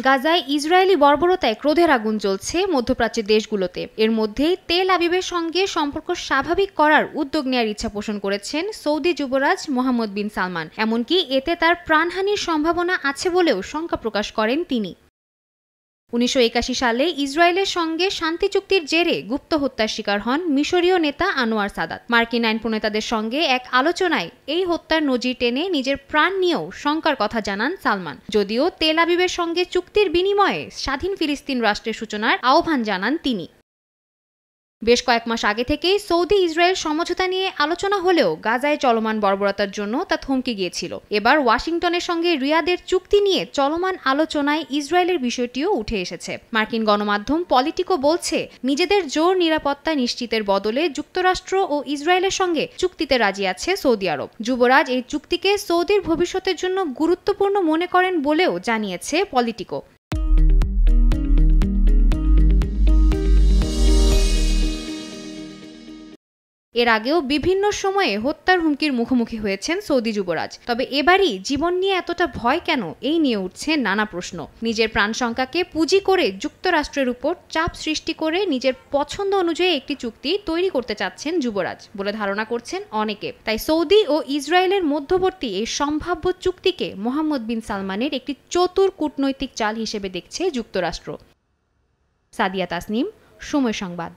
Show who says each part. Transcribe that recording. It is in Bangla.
Speaker 1: গাজায় ইসরায়েলি বর্বরতায় ক্রোধের আগুন জ্বলছে মধ্যপ্রাচ্যের দেশগুলোতে। এর মধ্যেই তেল আবিবের সঙ্গে সম্পর্ক স্বাভাবিক করার উদ্যোগ নেওয়ার ইচ্ছা পোষণ করেছেন সৌদি যুবরাজ মোহাম্মদ বিন সালমান। এমনকি এতে তার প্রাণহানির সম্ভাবনা আছে বলেও শঙ্কা প্রকাশ করেন তিনি। ১৯৮১ সালে ইসরায়েলের সঙ্গে শান্তি চুক্তির জেরে গুপ্ত হত্যার শিকার হন মিশরীয় নেতা আনোয়ার সাদাত। মার্কিন আইন প্রণেতাদের সঙ্গে এক আলোচনায় এই হত্যার নজির টেনে নিজের প্রাণ নিয়েও শঙ্কার কথা জানান সালমান। যদিও তেল আবিবের সঙ্গে চুক্তির বিনিময়ে স্বাধীন ফিলিস্তিন রাষ্ট্রের সূচনার আহ্বান জানান তিনি। বেশ কয়েক মাস আগে থেকেই সৌদি ইসরায়েল সমঝোতা নিয়ে আলোচনা হলেও গাজায় চলমান বর্বরতার জন্য তা থমকে গিয়েছিল। এবার ওয়াশিংটনের সঙ্গে রিয়াদের চুক্তি নিয়ে চলমান আলোচনায় ইসরায়েলের বিষয়টিও উঠে এসেছে। মার্কিন গণমাধ্যম পলিটিকো বলছে, নিজেদের জোর নিরাপত্তা নিশ্চিতের বদলে যুক্তরাষ্ট্র ও ইসরায়েলের সঙ্গে চুক্তিতে রাজি আছে সৌদি আরব। যুবরাজ এই চুক্তিকে সৌদির ভবিষ্যতের জন্য গুরুত্বপূর্ণ মনে করেন বলেও জানিয়েছে পলিটিকো। এর আগেও বিভিন্ন সময়ে হত্যার হুমকির মুখোমুখি হয়েছেন সৌদি যুবরাজ। তবে এবারই জীবন নিয়ে এতটা ভয় কেন, এই নিয়ে উঠছে নানা প্রশ্ন। নিজের প্রাণশঙ্কাকে পুঁজি করে যুক্তরাষ্ট্রের উপর চাপ সৃষ্টি করে নিজের পছন্দ অনুযায়ী একটি চুক্তি তৈরি করতে চাচ্ছেন যুবরাজ বলে ধারণা করছেন অনেকে। তাই সৌদি ও ইসরায়েলের মধ্যবর্তী এই সম্ভাব্য চুক্তিকে মোহাম্মদ বিন সালমানের একটি চতুর কূটনৈতিক চাল হিসেবে দেখছে যুক্তরাষ্ট্র। সাদিয়া তাসনিম, সময় সংবাদ।